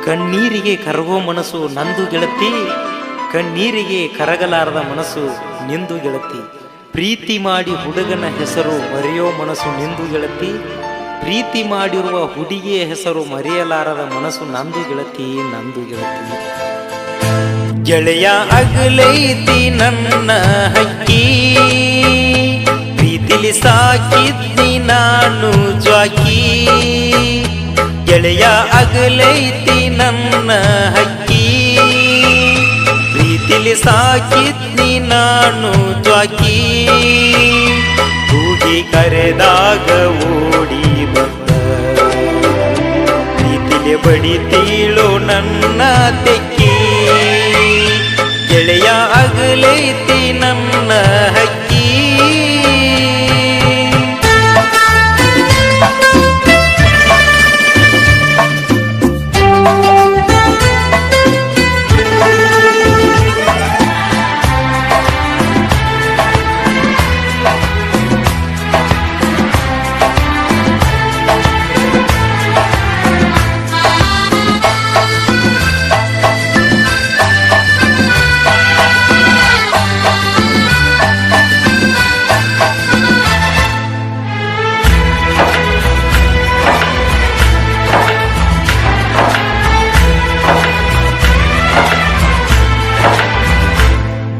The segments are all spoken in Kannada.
ಕಣ್ಣೀರಿಗೆ ಕರಗೋ ಮನಸ್ಸು ನಂದು ಗೆಳತಿ, ಕಣ್ಣೀರಿಗೆ ಕರಗಲಾರದ ಮನಸ್ಸು ನಿಂದು ಗೆಳತಿ. ಪ್ರೀತಿ ಮಾಡಿ ಹುಡುಗನ ಹೆಸರು ಮರೆಯೋ ಮನಸ್ಸು ನಿಂದು ಗೆಳತಿ, ಪ್ರೀತಿ ಮಾಡಿರುವ ಹುಡುಗಿಯ ಹೆಸರು ಮರೆಯಲಾರದ ಮನಸ್ಸು ನಂದು ಗೆಳತಿ, ನಂದು ಗೆಳತಿ. ಗೆಳೆಯ ಅಗಲೈತಿ ನನ್ನ ಹಕ್ಕಿ, ಪ್ರೀತಿಲಿ ಸಾಕಿದ್ನಿ ನಾನು ಜ್ವಾಕಿ. ಗೆಳೆಯ ಅಗಲೈತಿ ನನ್ನ ಹಕ್ಕಿ, ಪ್ರೀತಿಲಿ ಸಾಕಿದ್ನಿ ನಾನು ಜ್ವಾಕಿ. ಕೂಗಿ ಕರೆದಾಗ ಓಡಿ ಬಂದ, ಪ್ರೀತಿಲಿ ಬಡಿತೀಳು ನನ್ನ ತೆಕ್ಕಿ. ಗೆಳೆಯ ಅಗಲೈತಿ ನನ್ನ ಹಕ್ಕಿ.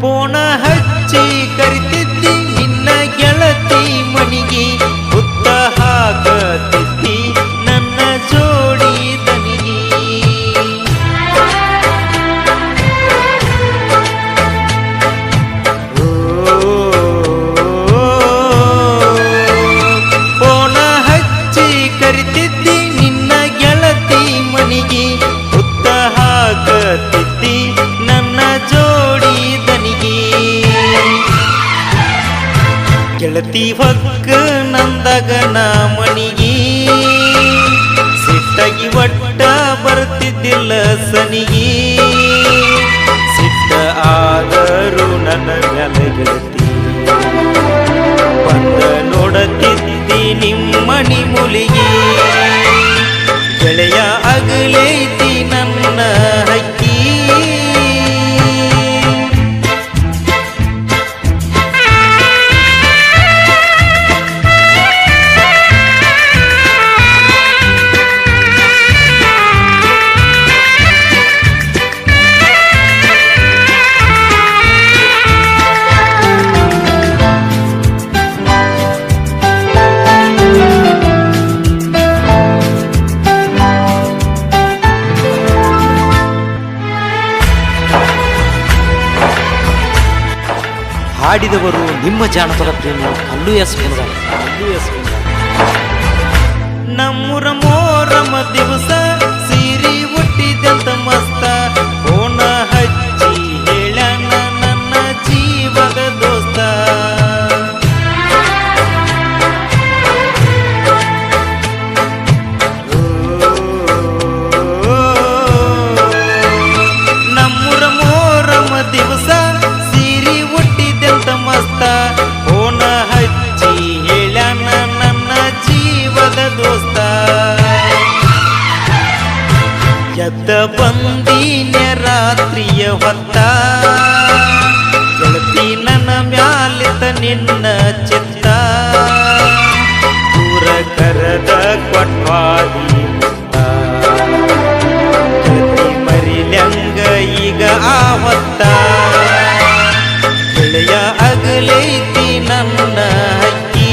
ಪೋಣ ಹಚ್ಚಿ ಕರಿತಿದ್ದಿ ನಿನ್ನ ಗೆಳತಿ ಮಣಿಗೆ, ಹುತ್ತ ಹಾಕತಿದ್ದಿ ನನ್ನ ಜೋಡಿ ದನಿಗೆ. ಪೋಣ ಹಚ್ಚಿ ಕರಿತಿದ್ದಿ ನಿನ್ನ ಗೆಳತಿ ಮಣಿಗೆ, ಹುತ್ತ ಹಾಕತಿದ್ದಿ ನನ್ನ ಜೋಡಿ ದನಿಗೆ. ಗೆಳತಿ ಹೊಕ್ಕ ನಂದಗನ ಮಣಿಗೆ, ಸಿಟ್ಟಾಗಿ ಒಟ್ಟ ಬರ್ತಿದ್ದಿಲ್ಲ ಸನಿಗೆ. ಸಿಟ್ಟ ಆದರೂ ನನ್ನ ಮ್ಯಾಲ ಗೆಳತಿ, ಬಂದ ನೋಡತಿದ್ದಿ ನಿಮ್ಮಣಿ ಮುಲಿಗೆ. ಗೆಳೆಯ ಅಗಲೈತಿ ನನ್ನ ಹಕ್ಕಿ. ಹಾಡಿದವರು ನಿಮ್ಮ ಜಾನಪದ ಪ್ರೇಮಿ ಕಲ್ಲು ಎಸ್ ಕುಂದರ್, ಕಲ್ಲು ಎಸ್ ಕುಂದರ್. ನಮ್ಮೂರ ಮೋರಮ ದಿವಸ ಸೀರಿ ಹುಟ್ಟಿದಂತ ಮಸ್ತ, ಓಣ ಹಚ್ಚಿ ಹೇಳನ ನನ್ನ ಜೀವದ ದೋಸ್ತ. ನಮ್ಮೂರ ಮೋರಮ ದಿವಸ ಮಸ್ತ, ಓಣ ಹಚ್ಚಿ ಹೇಳನ ನನ್ನ ಜೀವದ ದೋಸ್ತ. ಎದ್ದ ಬಂದೀನ ರಾತ್ರಿಯ ಹೊತ್ತ, ಗೆಳತಿ ನನ್ನ ಮ್ಯಾಲಿತ ನಿನ್ನ ಚಿತ್ತ. ದೂರ ಕರದ ಕೊಟ್ವಾದಿ ಮುತ್ತ, ಗೆಳತಿ ಮರಿಲ್ಯಂಗ ಈಗ ಆ ಹೊತ್ತ. ಗೆಳೆಯ ಅಗಲೈತಿ ನನ್ನ ಹಕ್ಕಿ.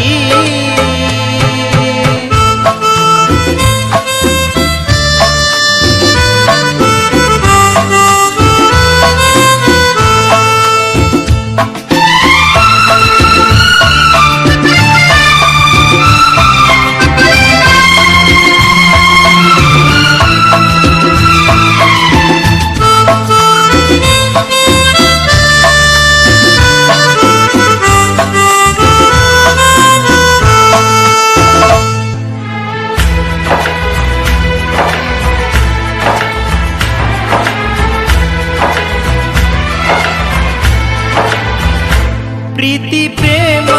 ಪ್ರೀತಿ ಪ್ರೇಮ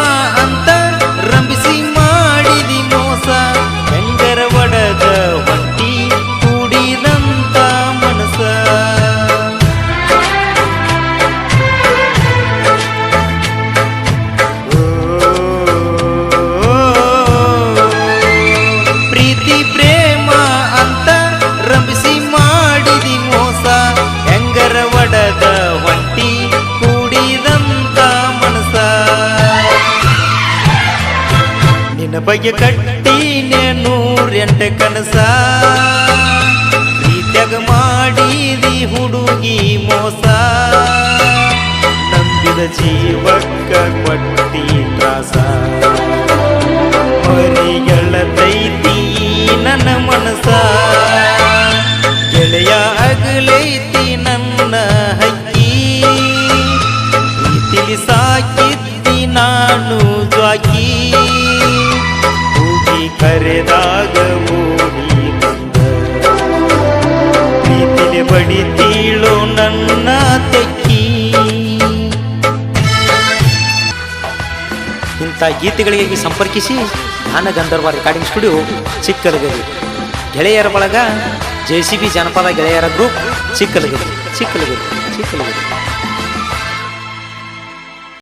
ಅಂತ ರಂಬಿಸಿ ಮಾಡಿದಿ ಮೋಸ, ಹೆಂಗರ ಒಡದ ಹೊಟ್ಟಿ ಕೂಡಿದಂತ ಬಗೆ ಕಟ್ಟಿನೆ 108 ಕನಸ ಪ್ರೀತ್ಯಾಗ ಮಾಡಿದಿ ಹುಡುಗಿ ಮೋಸ ನಂಬಿದ ಜೀವಕ್ಕ ಕೊಟ್ಟಿ ತ್ರಾಸ ಮರಿಗಳತೈತಿ ನನ್ನ ಮನಸ ಗೆಳೆಯ ಅಗಲೈತಿ ನನ್ನ ಹಕ್ಕಿ ಪ್ರೀತಿಲಿ ಸಾಕಿದ್ದಿ ನಾನು ಜ್ವಾಕಿ ಹೋಗಿ ಕರೆದಾಗ ಓಡಿ ಬಂದ ಪ್ರೀತಿಲಿ ಬಡಿತೀಳೋ ನನ್ನ ತೆಕ್ಕಿ. ಇಂಥ ಗೀತೆಗಳಿಗೆ ಸಂಪರ್ಕಿಸಿ ಗಾನ ಗಂಧರ್ವ ರೆಕಾರ್ಡಿಂಗ್ ಸ್ಟುಡಿಯೋ ಚಿಕ್ಕಲಗರಿ. ಗೆಳೆಯರ ಬಳಗ JCB ಜನಪದ ಗೆಳೆಯರ ಗ್ರೂಪ್ ಚಿಕ್ಕಲಗರಿ.